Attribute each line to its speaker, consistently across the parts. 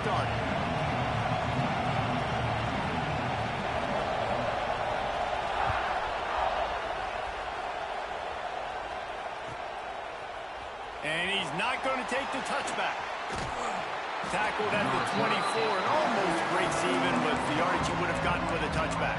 Speaker 1: started. And he's not going to take the touchback. Tackled at the 24 and almost breaks even with the yardage he would have gotten with a touchback.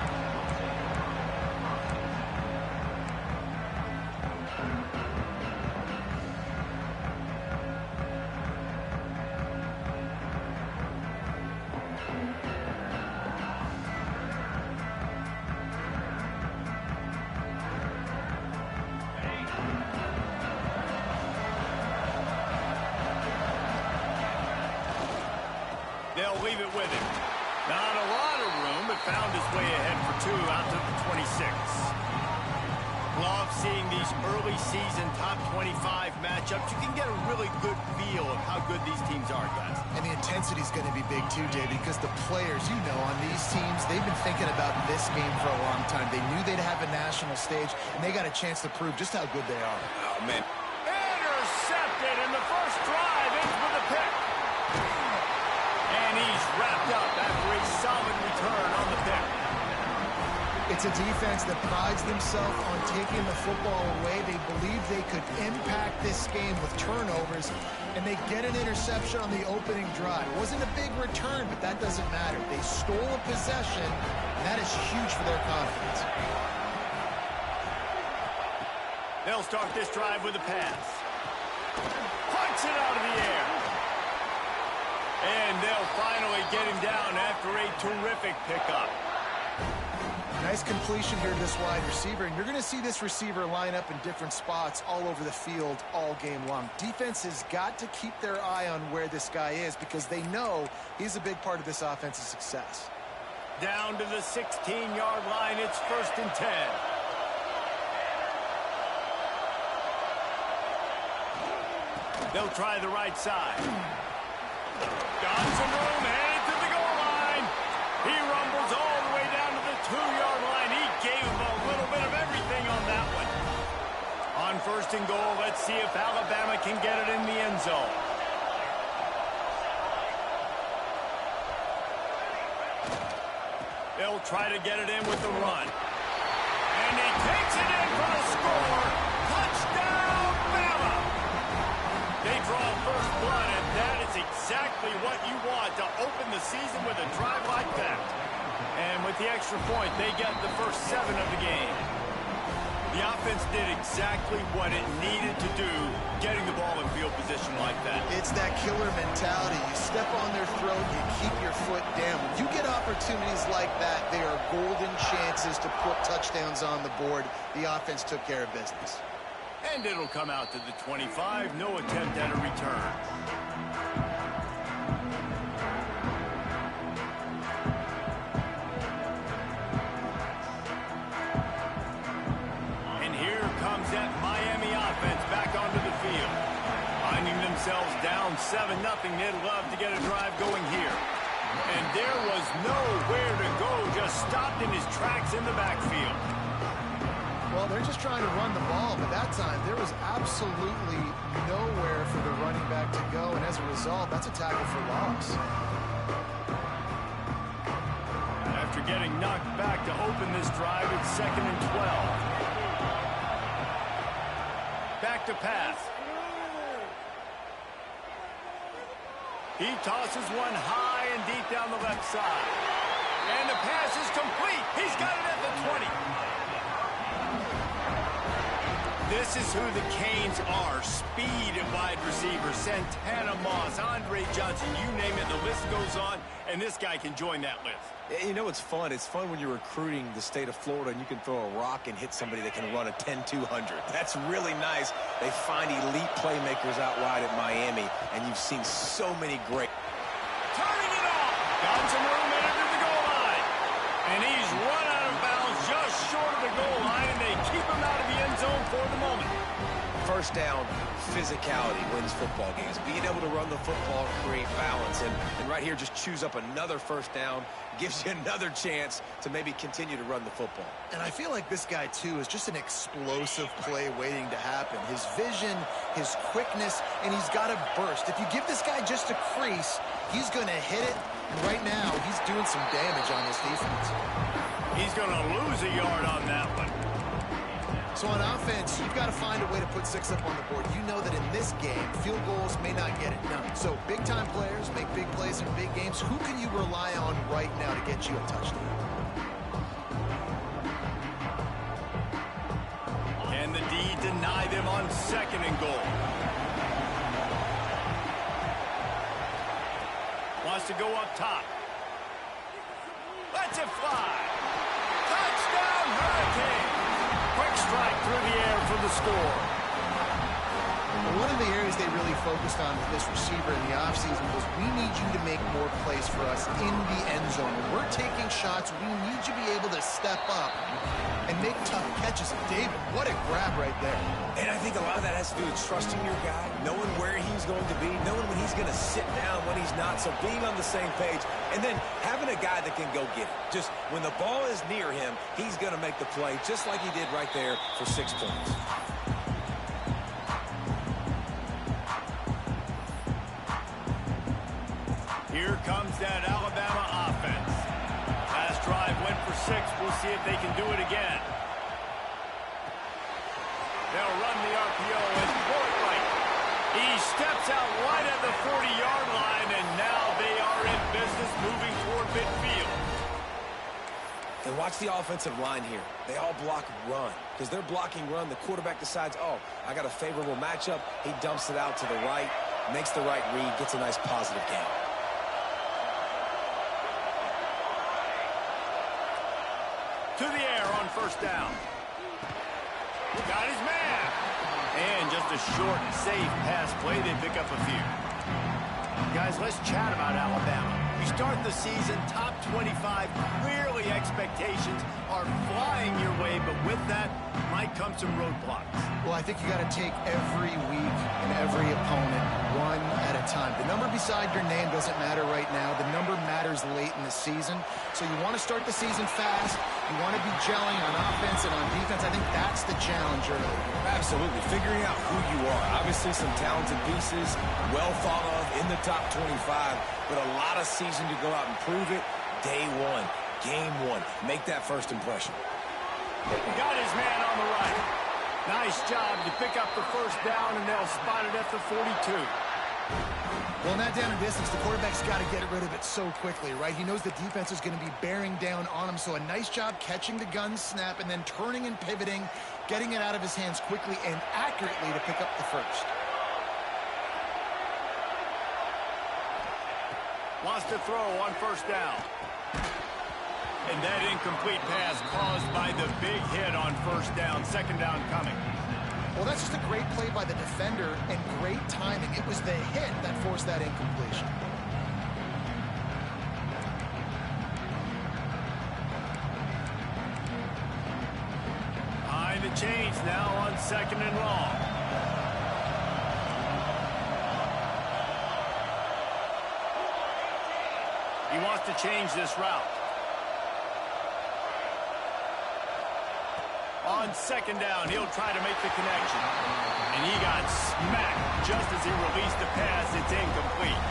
Speaker 1: They'll leave it with him. Not a lot of room, but found his way ahead for 2 out to the 26. Love seeing these early season top 25 matchups. You can get a really good feel of how good these teams are, guys.
Speaker 2: And the intensity is going to be big too, Dave, because the players, you know, on these teams, they've been thinking about this game for a long time. They knew they'd have a national stage, and they got a chance to prove just how good they are.
Speaker 1: Oh, man. Intercepted in the first drive, ends with a pick. And he's wrapped up after a solid return on the pick.
Speaker 2: It's a defense that prides themselves on taking the football away. They believe they could impact this game with turnovers, and they get an interception on the opening drive. It wasn't a big return, but that doesn't matter. They stole a possession, and that is huge for their confidence.
Speaker 1: They'll start this drive with a pass. Punch it out of the air. And they'll finally get him down after a terrific pickup.
Speaker 2: Nice completion here to this wide receiver, and you're going to see this receiver line up in different spots all over the field all game long. Defense has got to keep their eye on where this guy is because they know he's a big part of this offense's success.
Speaker 1: Down to the 16-yard line, it's 1st and 10. They'll try the right side. Got some room, headed to the goal line. He rumbles all the way down to the 2-yard line. He gave him a little bit of everything on that one. On 1st and goal, let's see if Alabama can get it in the end zone. They'll try to get it in with the run. And he takes it in for the score. Touchdown, Bama! They draw first blood, and that is exactly what you want to open the season with a drive like that. And with the extra point, they get the first 7 of the game. The offense did exactly what it needed to do, getting the ball in field position like that.
Speaker 2: It's that killer mentality. You step on their throat, you keep your foot down. When you get opportunities like that, they are golden chances to put touchdowns on the board. The offense took care of business.
Speaker 1: And it'll come out to the 25. No attempt at a return. And here comes that Miami offense back onto the field. Finding themselves down 7-0. They'd love to get a drive going here. And there was nowhere to go. Just stopped in his tracks in the backfield.
Speaker 2: Well, they're just trying to run the ball, but that time there was absolutely nowhere for the running back to go, and as a result, that's a tackle for loss.
Speaker 1: After getting knocked back to open this drive, it's 2nd and 12. Back to pass. He tosses one high and deep down the left side. And the pass is complete. He's got it at the 20. This is who the Canes are. Speed at wide receiver. Santana Moss, Andre Johnson, you name it. The list goes on, and this guy can join that list.
Speaker 3: You know, it's fun. It's fun when you're recruiting the state of Florida and you can throw a rock and hit somebody that can run a 10-200. That's really nice. They find elite playmakers out wide at Miami, and you've seen so many great.
Speaker 1: Turning it off. Got some room in under the goal line. And he's run out of bounds just short of the goal line, and they keep him out of the end zone for the moment.
Speaker 3: First down, physicality wins football games. Being able to run the football, create balance. And right here, just choose up another first down, gives you another chance to maybe continue to run the football.
Speaker 2: And I feel like this guy, too, is just an explosive play waiting to happen. His vision, his quickness, and he's got a burst. If you give this guy just a crease, he's going to hit it. And right now, he's doing some damage on this defense.
Speaker 1: He's going to lose a yard on that one.
Speaker 2: So on offense, you've got to find a way to put 6 up on the board. You know that in this game, field goals may not get it done. So big-time players make big plays in big games. Who can you rely on right now to get you a touchdown?
Speaker 1: Can the D deny them on 2nd and goal? Wants to go up top. Lets it fly. Touchdown, Hurricane. Quick strike through the air for the score.
Speaker 2: One of the areas they really focused on with this receiver in the offseason was we need you to make more plays for us in the end zone. When we're taking shots, we need you to be able to step up and make tough catches. David, what a grab right there.
Speaker 3: And I think a lot of that has to do with trusting your guy, knowing where he's going to be, knowing when he's going to sit down, when he's not, so being on the same page, and then having a guy that can go get it. Just when the ball is near him, he's going to make the play just like he did right there for 6 points.
Speaker 1: Here comes that Alabama offense. Last drive went for 6. We'll see if they can do it again. They'll run the RPO and pull it right. He steps out right at the 40-yard line, and now they are in business moving toward midfield.
Speaker 3: And watch the offensive line here. They all block run. Because they're blocking run, the quarterback decides, oh, I got a favorable matchup. He dumps it out to the right, makes the right read, gets a nice positive gain.
Speaker 1: To the air on 1st down. Got his man. And just a short and safe pass play. They pick up a few. Guys, let's chat about Alabama. You start the season top 25. Clearly expectations are flying your way, but with that might come some roadblocks.
Speaker 2: Well, I think you got to take every week and every opponent one at a time. The number beside your name doesn't matter right now. The number matters late in the season. So you want to start the season fast. You want to be gelling on offense and on defense. I think that's the challenge early.
Speaker 3: Absolutely. Figuring out who you are. Obviously some talented pieces, well thought of in the top 25, but a lot of season to go out and prove it. Day 1, game 1. Make that first impression.
Speaker 1: Got his man on the right. Nice job to pick up the 1st down, and they'll spot it at the 42.
Speaker 2: Well, in that down and distance, the quarterback's got to get rid of it so quickly, right? He knows the defense is going to be bearing down on him, so a nice job catching the gun snap and then turning and pivoting, getting it out of his hands quickly and accurately to pick up the 1st.
Speaker 1: Wants to throw on 1st down. And that incomplete pass caused by the big hit on 1st down. 2nd down coming.
Speaker 2: Well, that's just a great play by the defender and great timing. It was the hit that forced that incompletion.
Speaker 1: Behind the chains now on 2nd and long. He wants to change this route. On 2nd down, he'll try to make the connection. And he got smacked just as he released the pass. It's incomplete.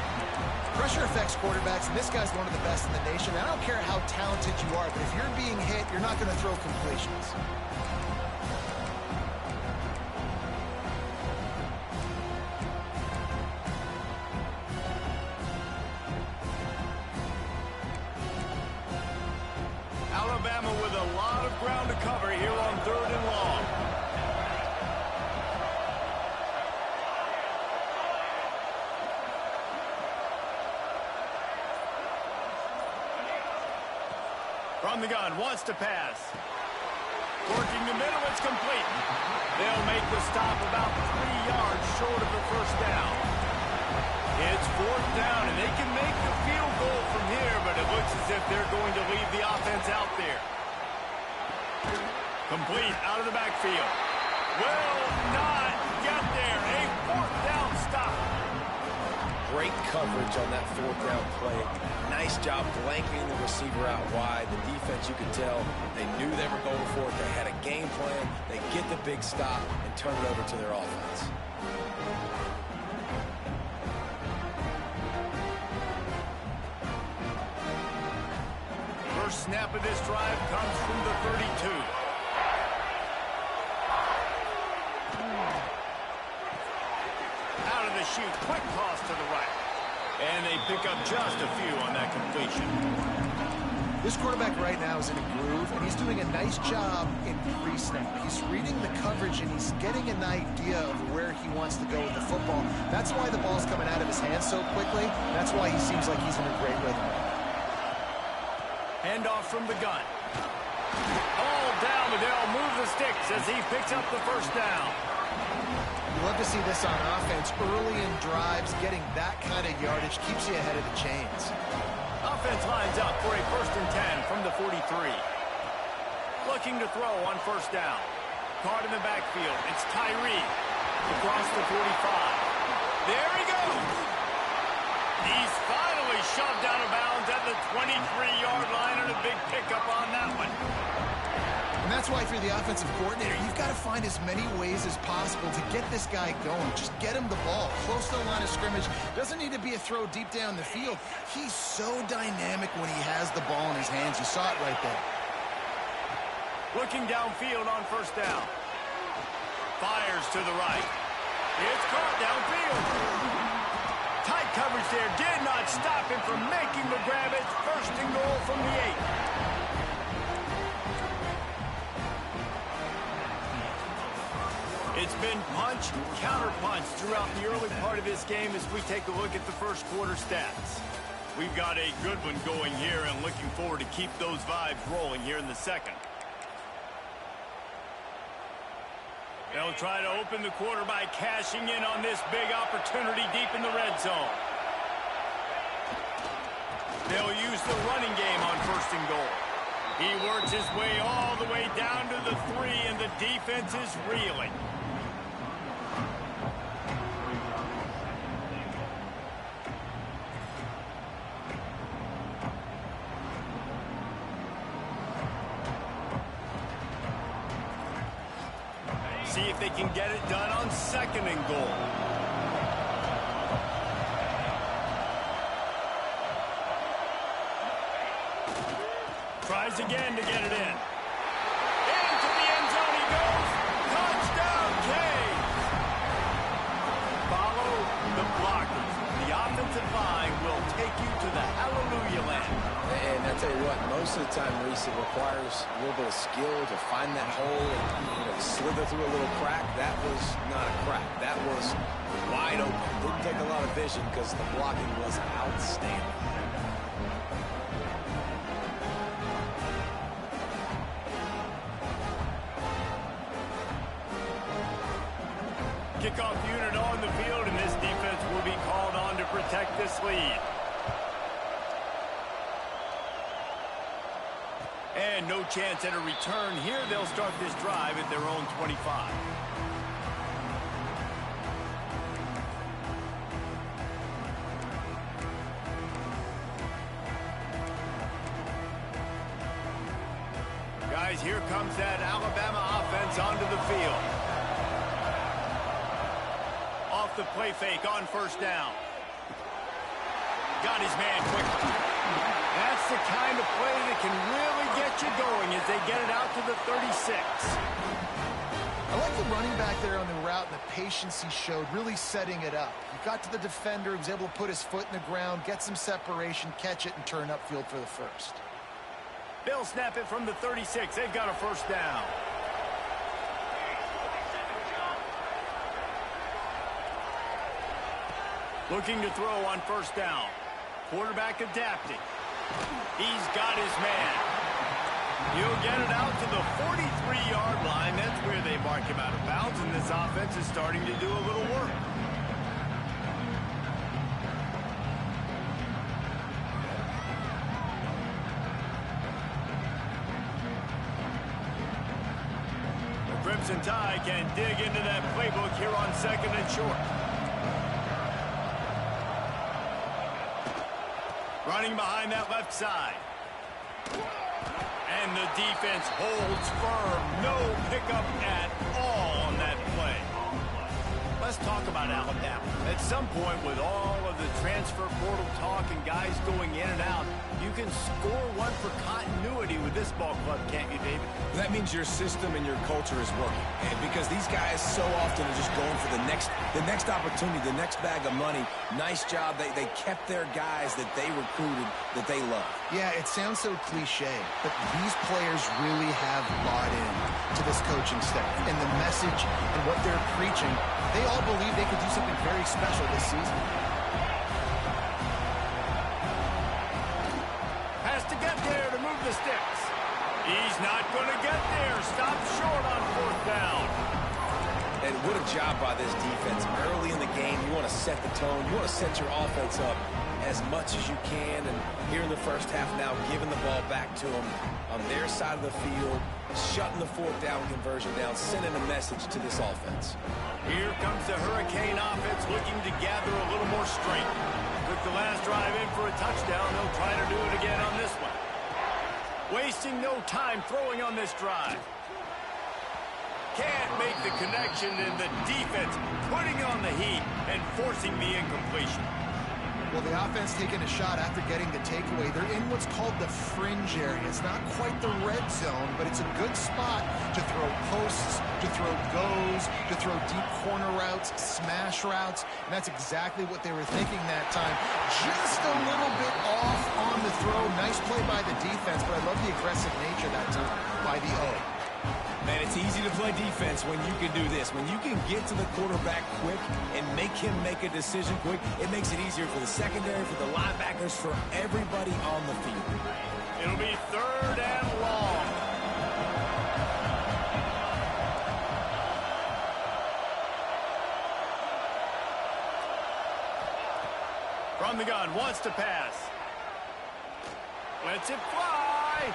Speaker 2: Pressure affects quarterbacks, and this guy's one of the best in the nation. I don't care how talented you are, but if you're being hit, you're not going to throw completions.
Speaker 1: Alabama with a lot of ground to cover here on 3rd and long. From the gun, wants to pass. Working the middle, it's complete. They'll make the stop about 3 yards short of the 1st down. It's 4th down, and they can make the field goal from here, but it looks as if they're going to leave the offense out there. Complete out of the backfield. Will not get stop.
Speaker 3: Great coverage on that fourth down play. Nice job blanketing the receiver out wide. The defense, you could tell, they knew they were going for it. They had a game plan. They get the big stop and turn it over to their offense.
Speaker 1: First snap of this drive comes from the 32. Out of the chute, quick toss to the right. And they pick up just a few on that completion.
Speaker 2: This quarterback right now is in a groove, and he's doing a nice job in pre-snap. He's reading the coverage, and he's getting an idea of where he wants to go with the football. That's why the ball's coming out of his hands so quickly. That's why he seems like he's in a great rhythm.
Speaker 1: Handoff from the gun. All down, but they'll move the sticks as he picks up the first down.
Speaker 2: You love to see this on offense. Early in drives, getting that kind of yardage keeps you ahead of the chains.
Speaker 1: Offense lines up for a 1st and 10 from the 43. Looking to throw on first down. Caught in the backfield. It's Tyree across the 45. There he goes. He's finally shoved out of bounds at the 23-yard line, and a big pickup on that one.
Speaker 2: And that's why, if you're the offensive coordinator, you've got to find as many ways as possible to get this guy going. Just get him the ball close to the line of scrimmage. Doesn't need to be a throw deep down the field. He's so dynamic when he has the ball in his hands. You saw it right there.
Speaker 1: Looking downfield on first down. Fires to the right. It's caught downfield. Tight coverage there. Did not stop him from making the grab. It's 1st and goal from the 8. It's been punch, counter-punch throughout the early part of this game as we take a look at the first quarter stats. We've got a good one going here and looking forward to keep those vibes rolling here in the second. They'll try to open the quarter by cashing in on this big opportunity deep in the red zone. They'll use the running game on 1st and goal. He works his way all the way down to the 3, and the defense is reeling. See if they can get it done on 2nd and goal. Tries again to get it in. Into the end zone he goes. Touchdown, Canes. Follow the blockers. The offensive line will take you to the hallelujah land.
Speaker 3: And I tell you what, most of the time, Reese, it requires a little bit of skill to find that hole and slither through a little crack. That was not a crack. That was wide open. Didn't take a lot of vision because the blocking was outstanding.
Speaker 1: Kickoff unit on the field, and this defense will be called on to protect this lead. And no chance at a return here. They'll start this drive at their own 25. Guys, here comes that Alabama offense onto the field. Off the play fake on first down. Got his man quickly. That's the kind of play that can really get you going as they get it out to the 36.
Speaker 2: I like the running back there on the route and the patience he showed, really setting it up. He got to the defender, he was able to put his foot in the ground, get some separation, catch it, and turn upfield for the first.
Speaker 1: They'll snap it from the 36. They've got a first down. Looking to throw on first down. Quarterback adapting. He's got his man. He'll get it out to the 43-yard line. That's where they mark him out of bounds, and this offense is starting to do a little work. The Crimson Tide can dig into that playbook here on 2nd and short. Running behind that left side. And the defense holds firm. No pickup at all on that play. Let's talk about Alabama. At some point, with all of the transfer portal talk and guys going in and out, you can score one for continuity with this ball club, can't you, David?
Speaker 3: That means your system and your culture is working. And because these guys so often are just going for the next opportunity, the next bag of money. Nice job. They kept their guys that they recruited, that they love.
Speaker 2: Yeah, it sounds so cliche, but these players really have bought in to this coaching staff and the message and what they're preaching. They all believe they could do something very special this season.
Speaker 1: Has to get there to move the sticks. He's not going to get there. Stop short on 4th down.
Speaker 3: And what a job by this defense. Early in the game, you want to set the tone. You want to set your offense up as much as you can. And here in the first half now, giving the ball back to them on their side of the field, shutting the 4th down conversion down, sending a message to this offense.
Speaker 1: Here comes the Hurricane offense looking to gather a little more strength. Took the last drive in for a touchdown. They'll try to do it again on this one. Wasting no time throwing on this drive. Can't make the connection, and the defense putting on the heat and forcing the incompletion.
Speaker 2: Well, the offense taking a shot after getting the takeaway. They're in what's called the fringe area. It's not quite the red zone, but it's a good spot to throw posts, to throw goes, to throw deep corner routes, smash routes, and that's exactly what they were thinking that time. Just a little bit off on the throw. Nice play by the defense, but I love the aggressive nature that time by the O.
Speaker 3: Man, it's easy to play defense when you can do this. When you can get to the quarterback quick and make him make a decision quick, it makes it easier for the secondary, for the linebackers, for everybody on the field.
Speaker 1: It'll be 3rd and long. From the gun, wants to pass. Lets it fly.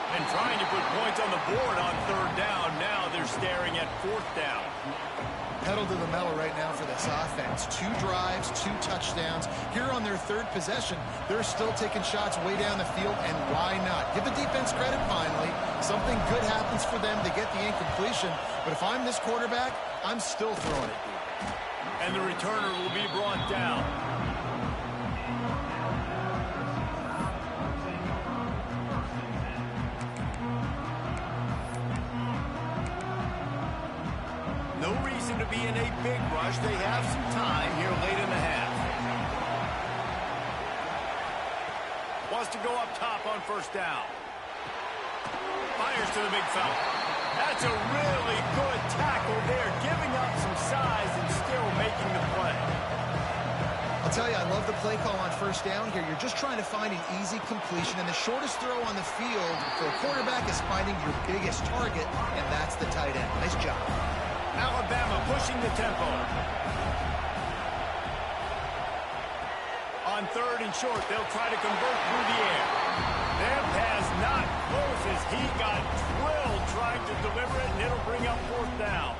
Speaker 1: And trying to put points on the board on 3rd down. Now they're staring at 4th down.
Speaker 2: Pedal to the metal right now for this offense. 2 drives, 2 touchdowns. Here on their 3rd possession, they're still taking shots way down the field, and why not? Give the defense credit finally. Something good happens for them to get the incompletion, but if I'm this quarterback, I'm still throwing it.
Speaker 1: And the returner will be brought down. No reason to be in a big rush. They have some time here late in the half. Wants to go up top on 1st down. Fires to the big fella. That's a really good tackle there, giving up some size and still making the play.
Speaker 2: I'll tell you, I love the play call on 1st down here. You're just trying to find an easy completion, and the shortest throw on the field for a quarterback is finding your biggest target, and that's the tight end. Nice job.
Speaker 1: Alabama pushing the tempo. On 3rd and short, they'll try to convert through the air. Their pass not close as he got drilled trying to deliver it, and it'll bring up 4th down.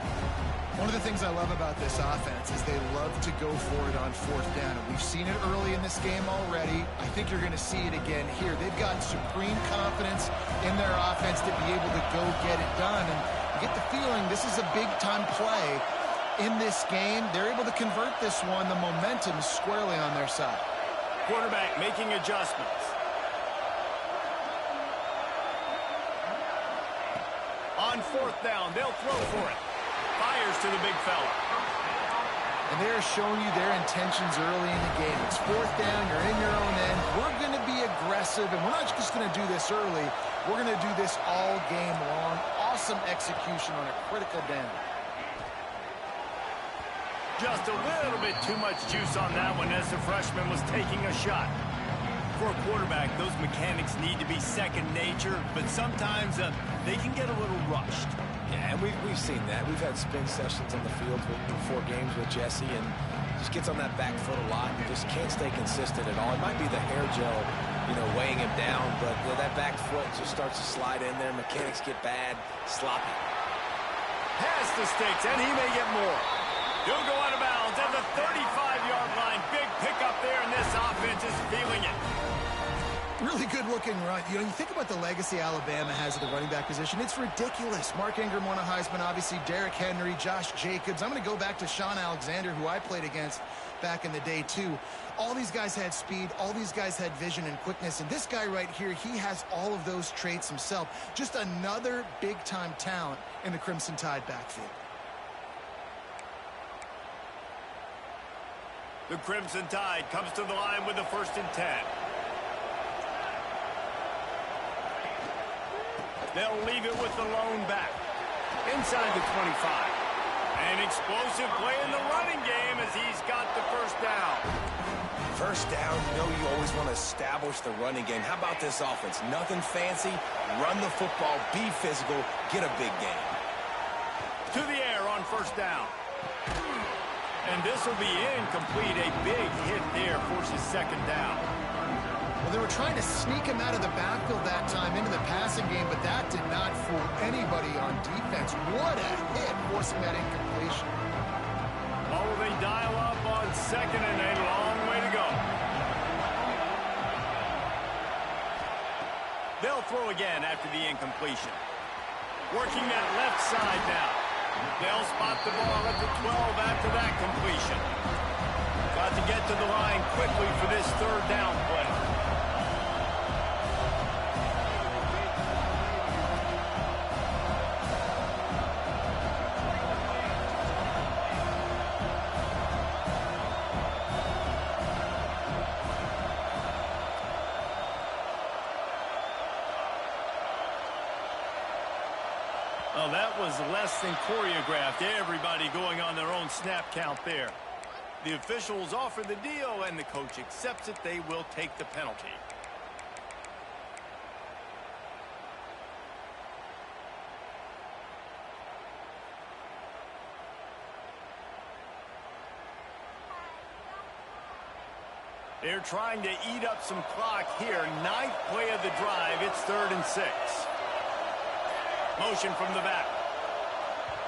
Speaker 2: One of the things I love about this offense is they love to go for it on 4th down. And we've seen it early in this game already. I think you're going to see it again here. They've got supreme confidence in their offense to be able to go get it done. And you get the feeling this is a big-time play in this game. They're able to convert this one. The momentum is squarely on their side.
Speaker 1: Quarterback making adjustments. On 4th down, they'll throw for it. Fires to the big fella.
Speaker 2: And they're showing you their intentions early in the game. It's 4th down, you're in your own end. We're going to be aggressive, and we're not just going to do this early. We're going to do this all game long. Awesome execution on a critical down.
Speaker 1: Just a little bit too much juice on that one as the freshman was taking a shot. For a quarterback, those mechanics need to be second nature, but sometimes they can get a little rushed.
Speaker 3: Yeah, and we've seen that. We've had spin sessions on the field before games with Jesse, and just gets on that back foot a lot and just can't stay consistent at all. It might be the hair gel, weighing him down, but that back foot just starts to slide in there. Mechanics get bad, sloppy.
Speaker 1: Has the sticks, and he may get more. He'll go out of bounds at the 35-yard line. Big pickup there, and this offense is feeling it.
Speaker 2: Really good-looking run. You think about the legacy Alabama has at the running back position. It's ridiculous. Mark Ingram won a Heisman, obviously. Derrick Henry, Josh Jacobs. I'm going to go back to Sean Alexander, who I played against back in the day, too. All these guys had speed. All these guys had vision and quickness. And this guy right here, he has all of those traits himself. Just another big-time talent in the Crimson Tide backfield.
Speaker 1: The Crimson Tide comes to the line with the 1st and 10. They'll leave it with the lone back. Inside the 25. An explosive play in the running game as he's got the 1st down.
Speaker 3: First down, you always want to establish the running game. How about this offense? Nothing fancy. Run the football, be physical, get a big gain.
Speaker 1: To the air on 1st down. And this will be incomplete. A big hit there forces 2nd down.
Speaker 2: Well, they were trying to sneak him out of the backfield that time into the passing game, but that did not fool anybody on defense. What a hit, forcing that incompletion.
Speaker 1: Oh, they dial up on 2nd and a long way to go. They'll throw again after the incompletion. Working that left side now. They'll spot the ball at the 12 after that completion. Got to get to the line quickly for this 3rd down play. Well, that was less than choreographed. Everybody going on their own snap count there. The officials offer the deal, and the coach accepts it. They will take the penalty. They're trying to eat up some clock here. 9th play of the drive. It's 3rd and 6. Motion from the back.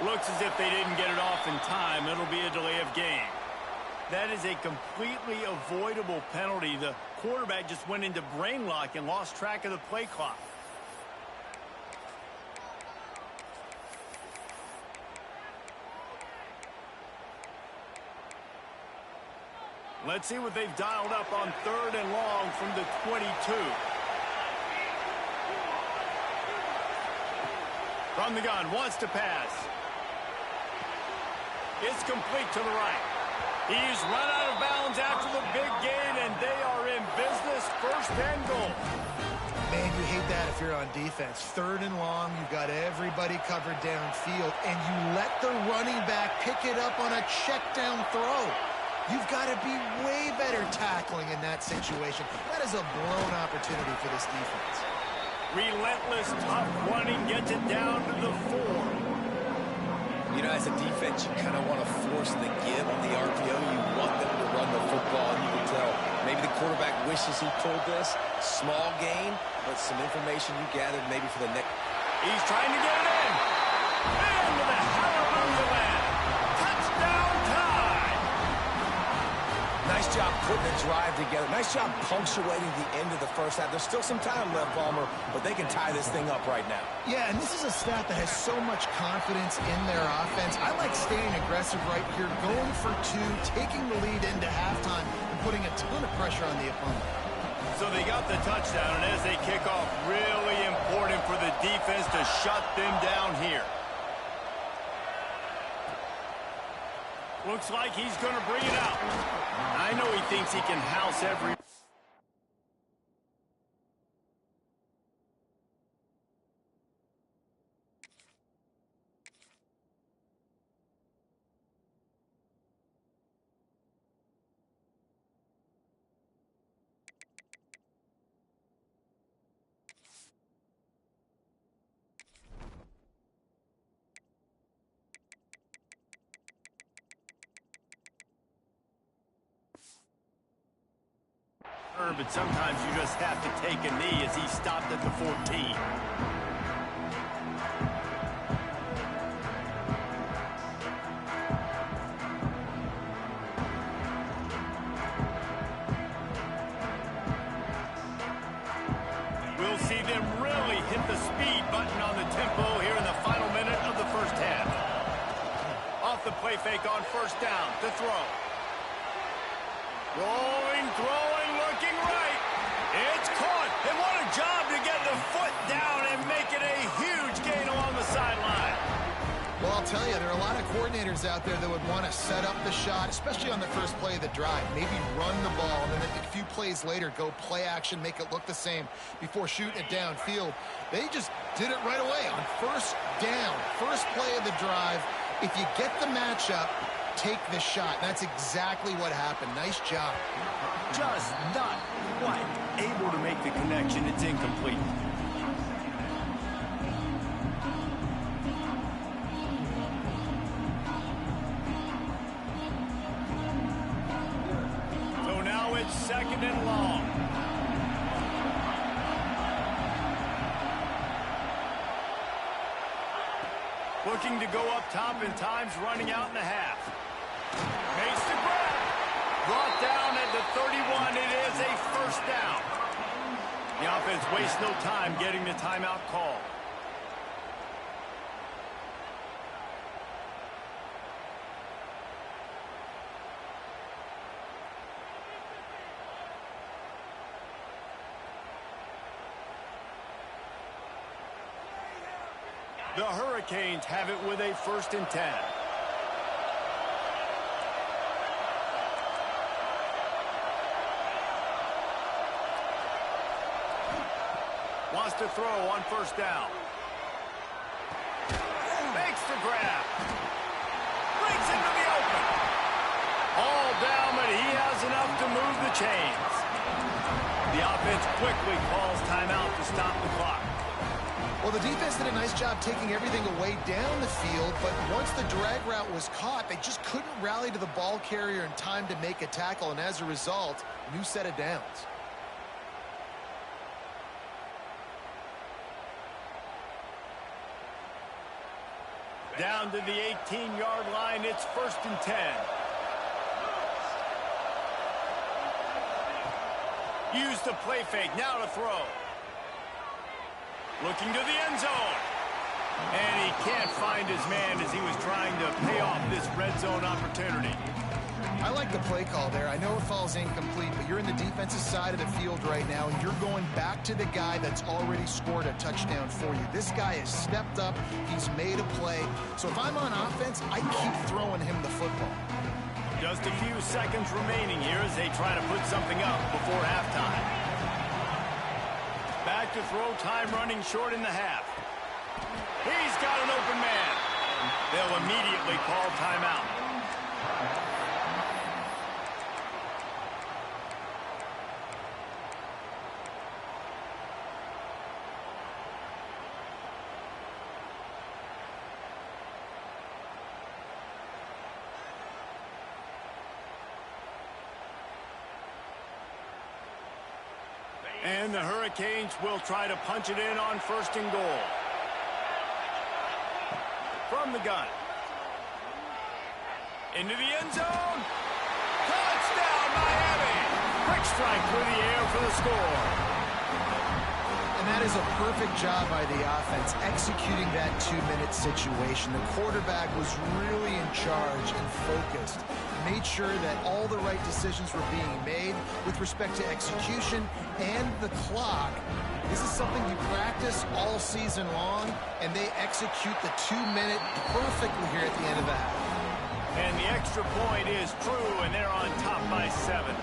Speaker 1: Looks as if they didn't get it off in time. It'll be a delay of game. That is a completely avoidable penalty. The quarterback just went into brain lock and lost track of the play clock. Let's see what they've dialed up on 3rd and long from the 22. From the gun, wants to pass. It's complete to the right. He's run out of bounds after the big gain, and they are in business. 1st and goal.
Speaker 2: Man, you hate that if you're on defense. 3rd and long, you've got everybody covered downfield, and you let the running back pick it up on a check down throw. You've got to be way better tackling in that situation. That is a blown opportunity for this defense.
Speaker 1: Relentless, tough running gets it down to the 4.
Speaker 3: As a defense, you kind of want to force the give on the RPO. You want them to run the football, and you can tell maybe the quarterback wishes he pulled this. Small gain, but some information you gathered maybe for the next.
Speaker 1: He's trying to get it in. Into the hallelujah land. Touchdown Tide.
Speaker 3: Nice job putting the drive together. Nice job punctuating the end of the 1st half. There's still some time left, Palmer, but they can tie this thing up right now.
Speaker 2: Yeah, and this is a staff that has so much confidence in their offense. I like staying aggressive right here, going for 2, taking the lead into halftime, and putting a ton of pressure on the opponent.
Speaker 1: So they got the touchdown, and as they kick off, really important for the defense to shut them down here. Looks like he's going to bring it out. I know he thinks he can house every... But sometimes you just have to take a knee as he stopped at the 14. see them really hit the speed button on the tempo here in the final minute of the first half. Off the play fake on first down to throw. Rolling, throwing, looking right. It's caught. And what a job to get the foot down and make it a huge gain along the sideline.
Speaker 2: Well, I'll tell you, there are a lot of coordinators out there that would want to set up the shot, especially on the first play of the drive. Maybe run the ball, and then a few plays later, go play action, make it look the same before shooting it downfield. They just did it right away on first down, first play of the drive. If you get the matchup, take the shot. That's exactly what happened. Nice job.
Speaker 1: Just not quite able to make the connection. It's incomplete. So now it's second and long. Looking to go up top, and time's running out in the half. Makes the grab. Brought down at the 31. It is a first down. The offense wastes no time getting the timeout call. The Hurricanes have it with a 1st and 10. Wants to throw on first down. Makes the grab. Brings into the open. All down, but he has enough to move the chains. The offense quickly calls timeout to stop the clock.
Speaker 2: Well, the defense did a nice job taking everything away down the field, but once the drag route was caught, they just couldn't rally to the ball carrier in time to make a tackle, and as a result, new set of downs.
Speaker 1: Down to the 18-yard line, it's 1st and 10. Use the play fake, now to throw. Looking to the end zone. And he can't find his man as he was trying to pay off this red zone opportunity.
Speaker 2: I like the play call there. I know it falls incomplete, but you're in the defensive side of the field right now, and you're going back to the guy that's already scored a touchdown for you. This guy has stepped up. He's made a play. So if I'm on offense, I keep throwing him the football.
Speaker 1: Just a few seconds remaining here as they try to put something up before halftime. Back to throw, time running short in the half. He's got an open man. They'll immediately call timeout. And the Hurricanes will try to punch it in on 1st and goal. From the gun. Into the end zone. Touchdown, Miami. Quick strike through the air for the score.
Speaker 2: And that is a perfect job by the offense, executing that 2-minute situation. The quarterback was really in charge and focused. Made sure that all the right decisions were being made with respect to execution and the clock. This is something you practice all season long, and they execute the 2-minute perfectly here at the end of the half.
Speaker 1: And the extra point is true, and they're on top by 7.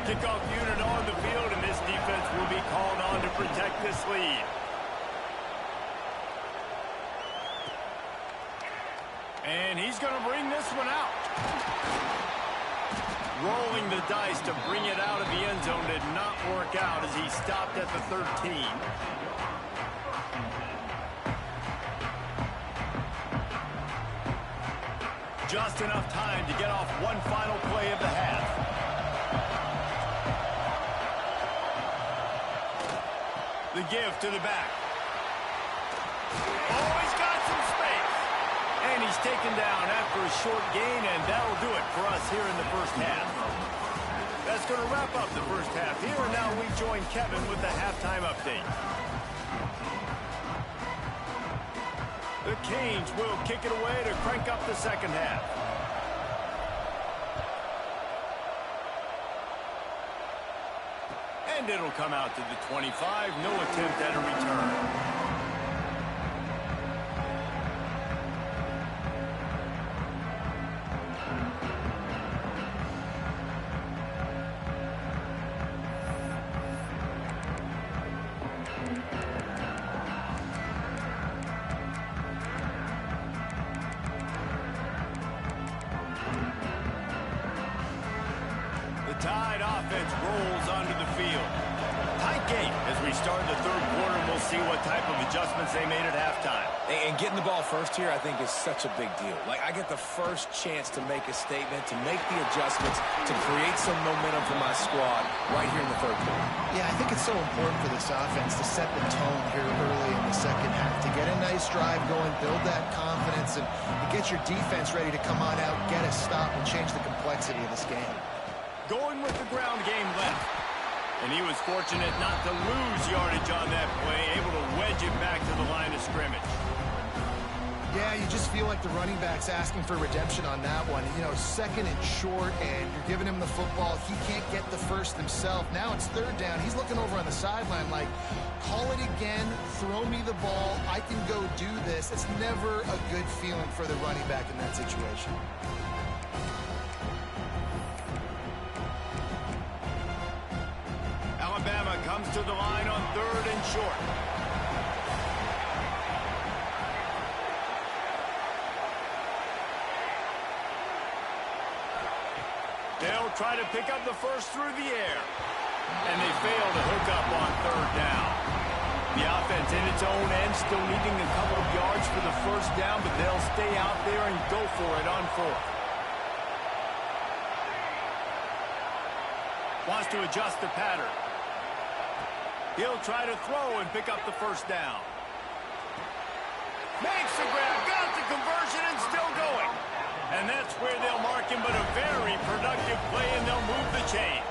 Speaker 1: Kickoff unit on the field, and this defense will be called on to protect this lead. And he's going to bring this one out. Rolling the dice to bring it out of the end zone did not work out as he stopped at the 13. Just enough time to get off one final play of the half. The give to the back. Oh, he's got some space. And he's taken down after a short gain, and that'll do it for us here in the first half. That that's going to wrap up the first half here. And now we join Kevin with the halftime update. The Canes will kick it away to crank up the second half. And it'll come out to the 25. No attempt at a return. Tide offense rolls onto the field. Tight game as we start the third quarter, and we'll see what type of adjustments they made at halftime.
Speaker 3: And getting the ball first here, I think, is such a big deal. Like, I get the first chance to make a statement, to make the adjustments, to create some momentum for my squad right here in the third quarter.
Speaker 2: Yeah, I think it's so important for this offense to set the tone here early in the second half, to get a nice drive going, build that confidence, and get your defense ready to come on out, get a stop, and change the complexity of this game.
Speaker 1: Going with the ground game left. And he was fortunate not to lose yardage on that play, able to wedge it back to the line of scrimmage.
Speaker 2: Yeah, you just feel like the running back's asking for redemption on that one. You know, second and short, and you're giving him the football. He can't get the first himself. Now it's third down. He's looking over on the sideline like, call it again, throw me the ball, I can go do this. It's never a good feeling for the running back in that situation.
Speaker 1: Bama comes to the line on third and short. They'll try to pick up the first through the air. And they fail to hook up on third down. The offense in its own end, still needing a couple of yards for the first down, but they'll stay out there and go for it on fourth. Wants to adjust the pattern. He'll try to throw and pick up the first down. Makes the grab, got the conversion, and still going. And that's where they'll mark him, but a very productive play, and they'll move the chains.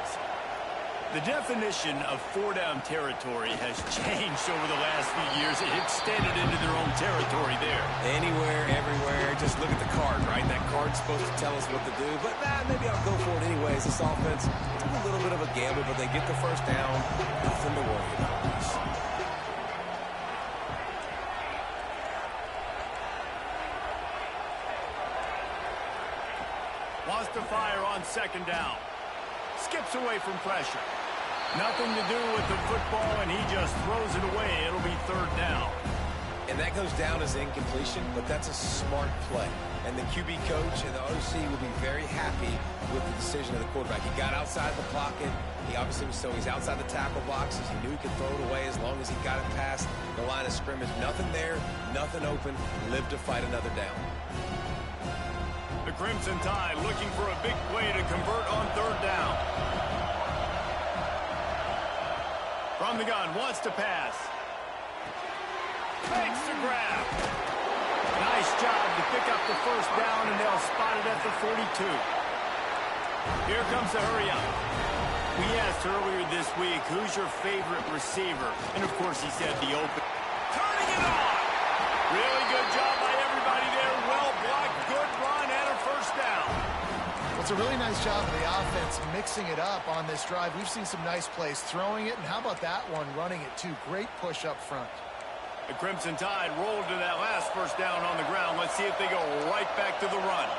Speaker 1: The definition of four-down territory has changed over the last few years. It extended into their own territory there.
Speaker 3: Anywhere, everywhere, just look at the card, right? That card's supposed to tell us what to do, but maybe I'll go for it anyways. This offense took a little bit of a gamble, but they get the first down. Nothing to worry about.
Speaker 1: Wants to fire on second down. Skips away from pressure. Nothing to do with the football, and he just throws it away. It'll be third down.
Speaker 3: And that goes down as incompletion, but that's a smart play. And the QB coach and the OC will be very happy with the decision of the quarterback. He got outside the pocket. He obviously was so he's outside the tackle boxes. He knew he could throw it away as long as he got it past the line of scrimmage. Nothing there, nothing open. Lived to fight another down.
Speaker 1: The Crimson Tide looking for a big play to convert on third down. From the gun, wants to pass. Makes the grab. Nice job to pick up the first down, and they'll spot it at the 42. Here comes the hurry up. We asked earlier this week, who's your favorite receiver? And, of course, he said the open. Turning it on! Really good job by everybody there. Well blocked, good run, and a first down.
Speaker 2: Well, it's a really nice job of the offense mixing it up on this drive. We've seen some nice plays throwing it, and how about that one running it too? Great push up front.
Speaker 1: The Crimson Tide rolled to that last first down on the ground. Let's see if they go right back to the run.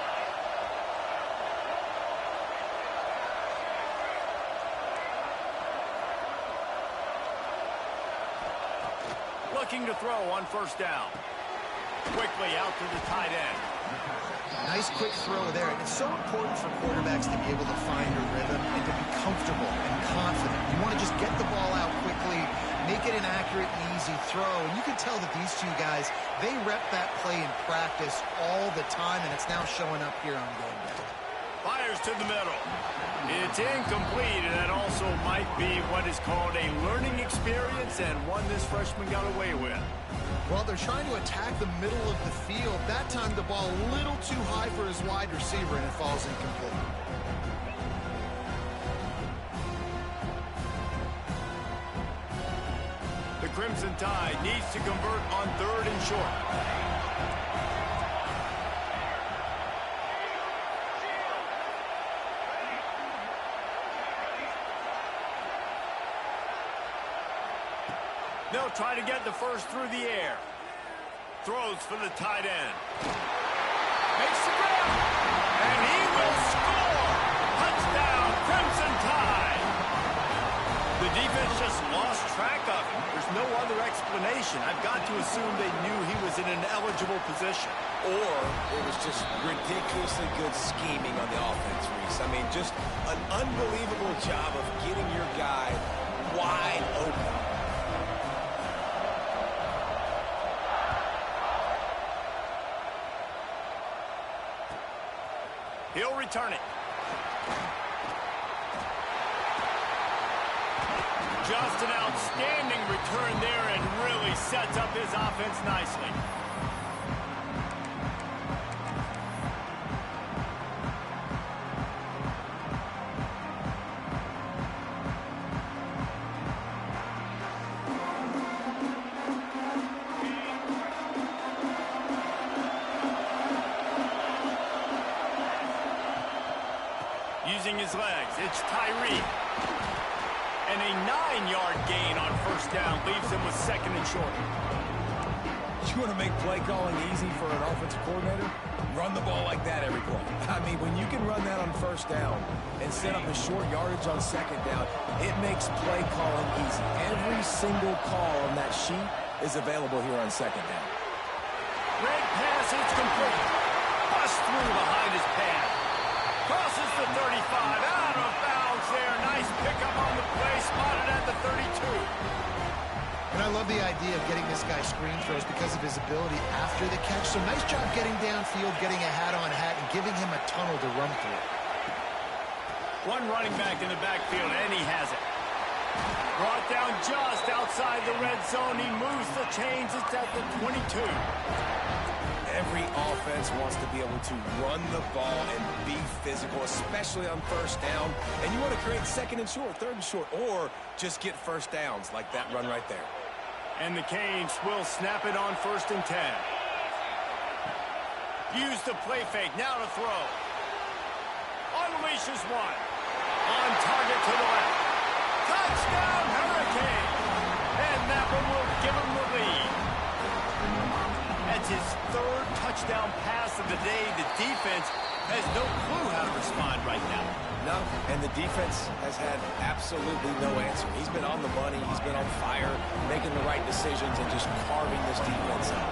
Speaker 1: Looking to throw on first down. Quickly out to the tight end.
Speaker 2: Nice quick throw there. And it's so important for quarterbacks to be able to find a rhythm and to be comfortable and confident. You want to just get the ball out quickly, make it an accurate and easy throw. And you can tell that these two guys, they rep that play in practice all the time, and it's now showing up here on game day.
Speaker 1: Fires to the middle. It's incomplete, and that also might be what is called a learning experience, and one this freshman got away with.
Speaker 2: Well, they're trying to attack the middle of the field. That time the ball a little too high for his wide receiver, and it falls incomplete.
Speaker 1: Crimson Tide needs to convert on 3rd and short. They'll try to get the first through the air. Throws for the tight end. Makes the grab. And he will score. Touchdown, Crimson Tide. The defense just lost track of him. There's no other explanation. I've got to assume they knew he was in an eligible position.
Speaker 3: Or it was just ridiculously good scheming on the offense, Reese. I mean, just an unbelievable job of getting your guy wide open.
Speaker 1: He'll return it. Just an outstanding return there and really sets up his offense nicely. Using his legs, it's Tyree. And a 9-yard gain on 1st down leaves him with 2nd and short.
Speaker 3: You want to make play calling easy for an offensive coordinator? Run the ball like that every play. I mean, when you can run that on 1st down and set up a short yardage on 2nd down, it makes play calling easy. Every single call on that sheet is available here on 2nd down.
Speaker 1: Great pass, and it's complete. Bust through behind his pad. Crosses the 35, out of bounds there. Nice pickup on the play, spotted at the 32.
Speaker 2: And I love the idea of getting this guy screen throws because of his ability after the catch. So nice job getting downfield, getting a hat-on-hat, and giving him a tunnel to run through.
Speaker 1: One running back in the backfield, and he has it. Brought down just outside the red zone. He moves the chains. It's at the 22.
Speaker 3: Every offense wants to be able to run the ball and be physical, especially on 1st down. And you want to create 2nd and short, 3rd and short, or just get 1st downs like that run right there.
Speaker 1: And the Canes will snap it on 1st and 10. Use the play fake, now to throw. Unleashes one. On target to the left. Touchdown, Hurricane! And that one will give him the lead. That's his 3rd touchdown pass of the day. The defense has no clue how to respond right now.
Speaker 3: No, and the defense has had absolutely no answer. He's been on the money. He's been on fire, making the right decisions and just carving this defense up.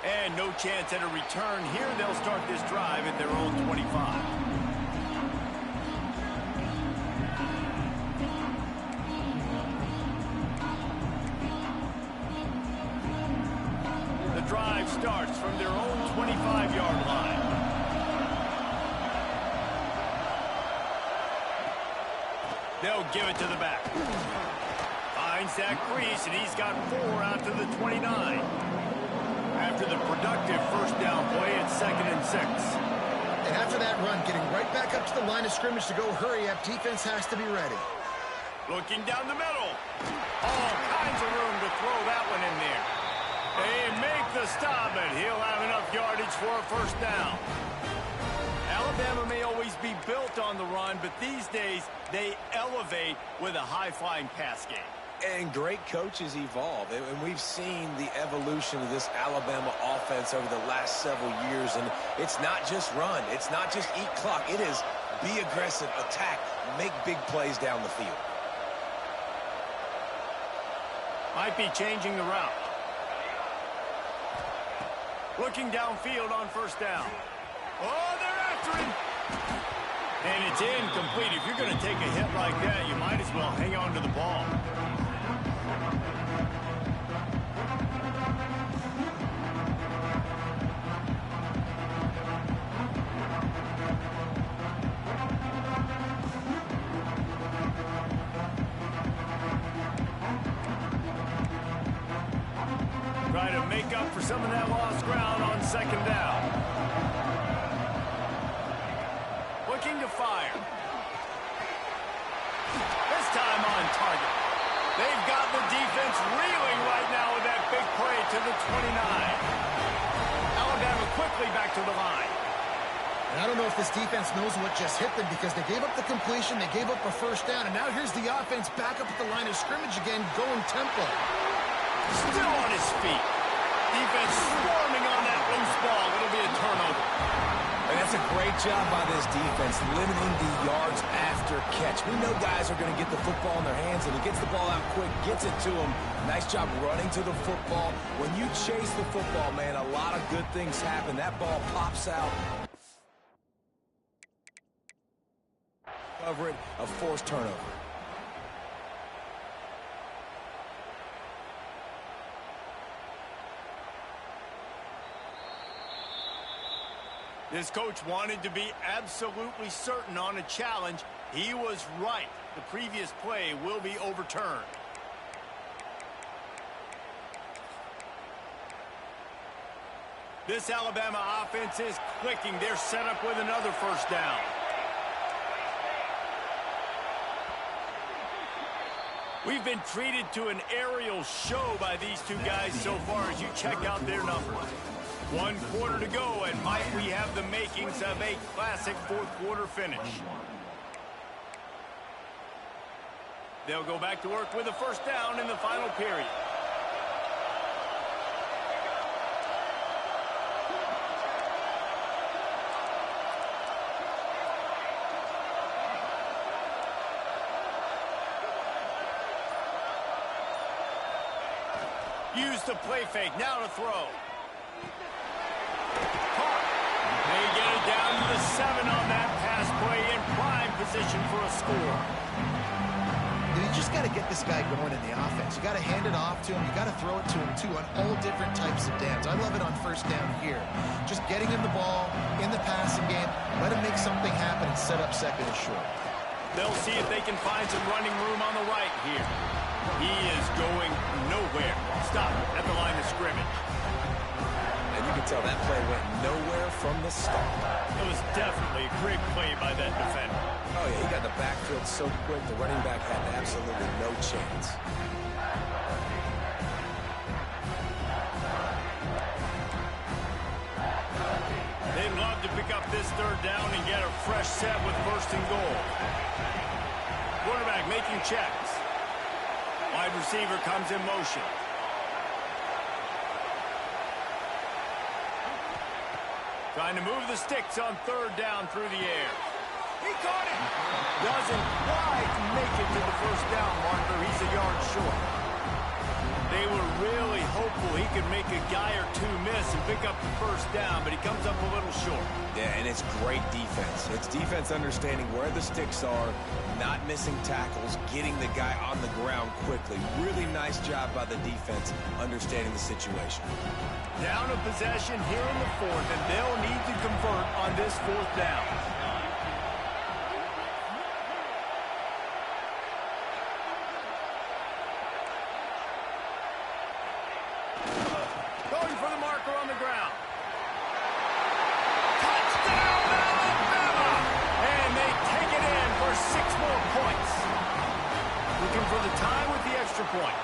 Speaker 1: And no chance at a return here. They'll start this drive at their own 25. Drive starts from their own 25-yard line. They'll give it to the back. Finds that crease, and he's got 4 out to the 29. After the productive 1st down play, it's 2nd and 6.
Speaker 2: And after that run, getting right back up to the line of scrimmage to go hurry up, defense has to be ready.
Speaker 1: Looking down the middle. All kinds of room to throw that one in there. They make the stop, and he'll have enough yardage for a 1st down. Alabama may always be built on the run, but these days they elevate with a high-flying pass game.
Speaker 3: And great coaches evolve, and we've seen the evolution of this Alabama offense over the last several years, and it's not just run. It's not just eat clock. It is be aggressive, attack, make big plays down the field.
Speaker 1: Might be changing the route. Looking downfield on 1st down. Oh, they're after him. And it's incomplete. If you're going to take a hit like that, you might as well hang on to the ball. Try to make up for some of that lost ground on 2nd down. looking to fire. This time on target. They've got the defense reeling right now with that big play to the 29. Alabama quickly back to the line.
Speaker 2: And I don't know if this defense knows what just hit them because they gave up the completion, they gave up a first down, and now here's the offense back up at the line of scrimmage again, going tempo.
Speaker 1: Still on his feet. Defense swarming on that loose ball. It'll be a turnover.
Speaker 3: And that's a great job by this defense, limiting the yards after catch. We know guys are going to get the football in their hands, and he gets the ball out quick, gets it to him. Nice job running to the football. When you chase the football, man, a lot of good things happen. That ball pops out. Cover it, a forced turnover.
Speaker 1: This coach wanted to be absolutely certain on a challenge. He was right. The previous play will be overturned. This Alabama offense is clicking. They're set up with another first down. We've been treated to an aerial show by these two guys so far as you check out their numbers. 1 quarter to go, and might we have the makings of a classic fourth-quarter finish. They'll go back to work with a first down in the final period. Use the play fake, now to throw. They get it down to the 7 on that pass play in prime position for a score.
Speaker 2: You just got to get this guy going in the offense. You got to hand it off to him. You got to throw it to him, too, on all different types of downs. I love it on first down here. Just getting him the ball in the passing game. Let him make something happen and set up second and short.
Speaker 1: They'll see if they can find some running room on the right here. He is going nowhere. Stop at the line of scrimmage.
Speaker 3: And you can tell that play went nowhere from the start.
Speaker 1: It was definitely a great play by that defender.
Speaker 3: Oh, yeah, he got the backfield so quick, the running back had absolutely no chance.
Speaker 1: They'd love to pick up this third down and get a fresh set with first and goal. Quarterback making checks. Wide receiver comes in motion. Trying to move the sticks on third down through the air. He caught it. Doesn't quite make it to the first down marker. He's a yard short. They were really hopeful he could make a guy or two miss and pick up the first down, but he comes up a little short.
Speaker 3: Yeah, and it's great defense. It's defense understanding where the sticks are, not missing tackles, getting the guy on the ground quickly. Really nice job by the defense understanding the situation.
Speaker 1: Down a possession here in the fourth, and they'll need to convert on this fourth down. Going for the marker on the ground. Touchdown, Alabama! And they take it in for 6 more points. Looking for the tie with the extra point.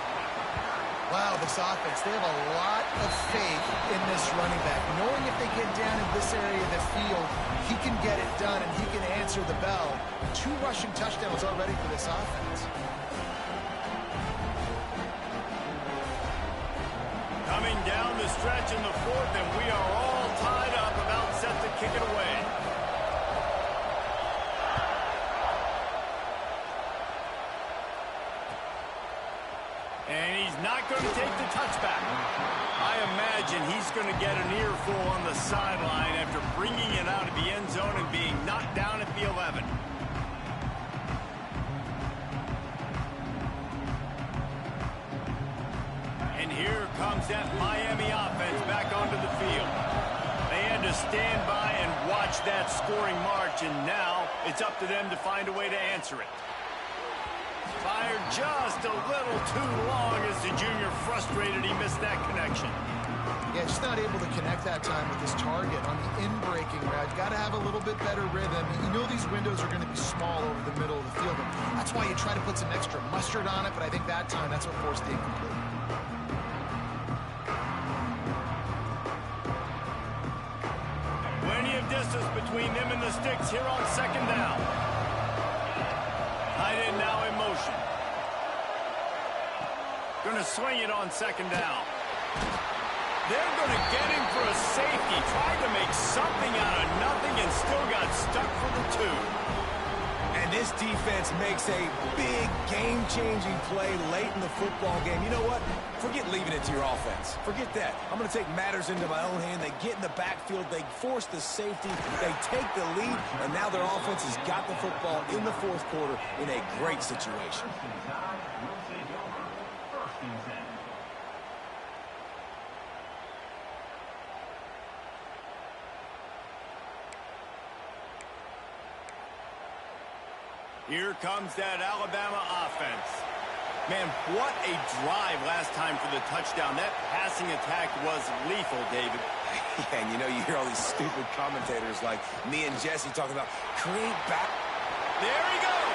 Speaker 2: Wow, this offense, they have a lot of faith in this running back. Knowing if they get down in this area of the field, he can get it done and he can answer the bell. 2 rushing touchdowns already for this offense.
Speaker 1: Coming down the stretch in the fourth, and we are all tied up, about set to kick it away. And he's not going to take the touchback. I imagine he's going to get an earful on the sideline after bringing it out of the end zone and being knocked down at the 11. And here comes that Miami offense back onto the field. They had to stand by and watch that scoring march, and now it's up to them to find a way to answer it. Fired just a little too long as the junior frustrated he missed that connection.
Speaker 2: Yeah, just not able to connect that time with his target on the in-breaking route. Got to have a little bit better rhythm. You know these windows are going to be small over the middle of the field. And that's why you try to put some extra mustard on it, but I think that time that's what forced the incomplete.
Speaker 1: Plenty of distance between them and the sticks here on second down. Tight end now in motion. Going to swing it on second down. They're going to get him for a safety. Tried to make something out of nothing and still got stuck for the 2.
Speaker 3: And this defense makes a big game-changing play late in the football game. You know what? Forget leaving it to your offense. Forget that. I'm going to take matters into my own hand. They get in the backfield. They force the safety. They take the lead. And now their offense has got the football in the fourth quarter in a great situation.
Speaker 1: Here comes that Alabama offense. Man, what a drive last time for the touchdown. That passing attack was lethal, David.
Speaker 3: Yeah, and you know, you hear all these stupid commentators like me and Jesse talking about create back.
Speaker 1: There he goes.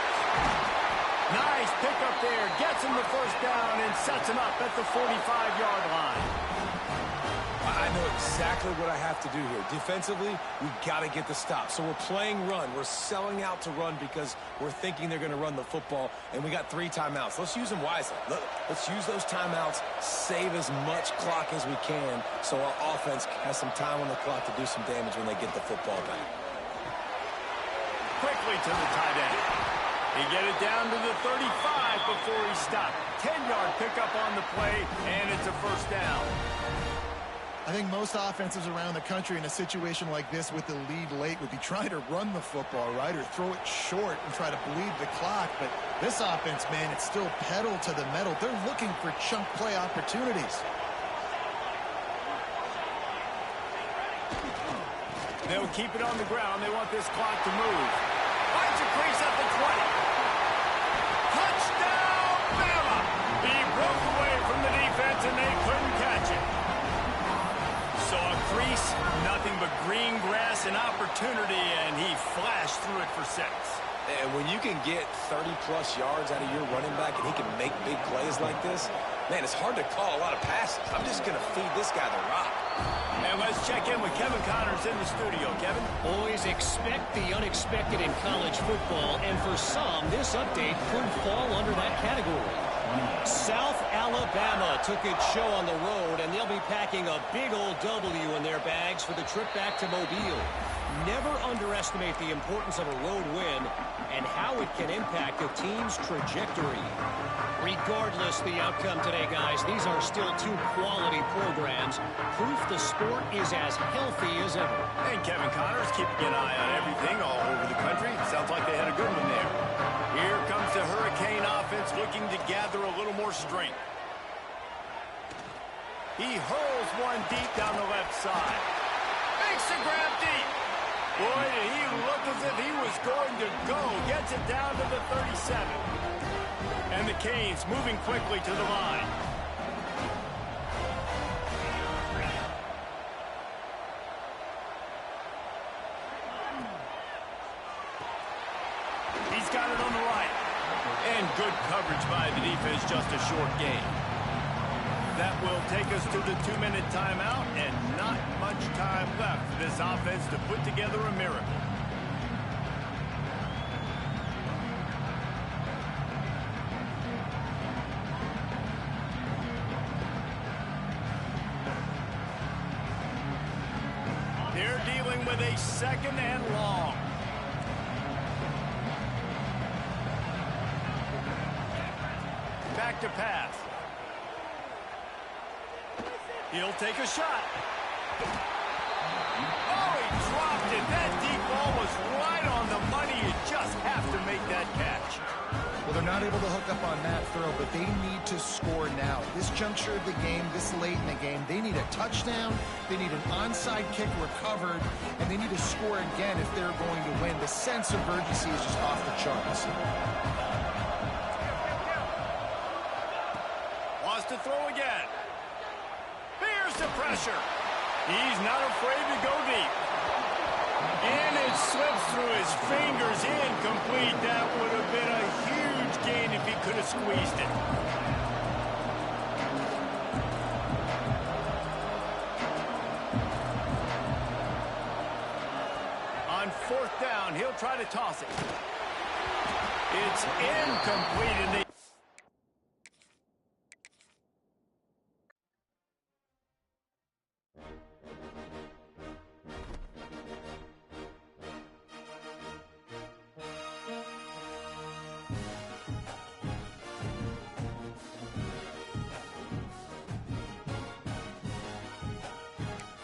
Speaker 1: Nice pickup there. Gets him the first down and sets him up at the 45-yard line.
Speaker 3: I know exactly what I have to do here. Defensively, we've got to get the stop. So we're playing run. We're selling out to run because we're thinking they're going to run the football, and we got 3 timeouts. Let's use them wisely. Let's use those timeouts, save as much clock as we can so our offense has some time on the clock to do some damage when they get the football back.
Speaker 1: Quickly to the tight end. He get it down to the 35 before he stopped. 10-yard pickup on the play, and it's a first down.
Speaker 2: I think most offenses around the country in a situation like this with the lead late would be trying to run the football, right, or throw it short and try to bleed the clock. But this offense, man, it's still pedal to the metal. They're looking for chunk play opportunities.
Speaker 1: They'll keep it on the ground. They want this clock to move. Finds a crease at the 20. Touchdown, Bama! He broke away from the defense, and they couldn't catch it. So a crease, nothing but green grass and opportunity, and he flashed through it for 6.
Speaker 3: And when you can get 30-plus yards out of your running back and he can make big plays like this, man, it's hard to call a lot of passes. I'm just going to feed this guy the rock.
Speaker 1: And let's check in with Kevin Connors in the studio. Kevin?
Speaker 4: Always expect the unexpected in college football, and for some, this update could fall under that category. South Alabama took its show on the road, and they'll be packing a big old W in their bags for the trip back to Mobile. Never underestimate the importance of a road win and how it can impact a team's trajectory. Regardless the outcome today, guys, these are still 2 quality programs. Proof the sport is as healthy as ever.
Speaker 1: And Kevin Connors keeping an eye on everything all over the country. Sounds like they had a good one there. Here comes the Hurricane offense looking to gather a little more strength. He hurls one deep down the left side. Makes the grab deep. Boy, did he look as if he was going to go. Gets it down to the 37. And the Canes moving quickly to the line. He's got it on the right. And good coverage by the defense, just a short gain. That will take us to the 2-minute timeout, and not much time left for this offense to put together a miracle. They're dealing with a 2nd and long. Back to pass. He'll take a shot. Oh, he dropped it. That deep ball was right on the money. You just have to make that catch.
Speaker 2: Well, they're not able to hook up on that throw, but they need to score now. This juncture of the game, this late in the game, they need a touchdown, they need an onside kick recovered, and they need to score again if they're going to win. The sense of urgency is just off the charts.
Speaker 1: Wants to throw again. Here's Here's the pressure. He's not afraid to go deep. And it slips through his fingers. Incomplete. That would have been a huge gain if he could have squeezed it. On fourth down, he'll try to toss it. It's incomplete, and they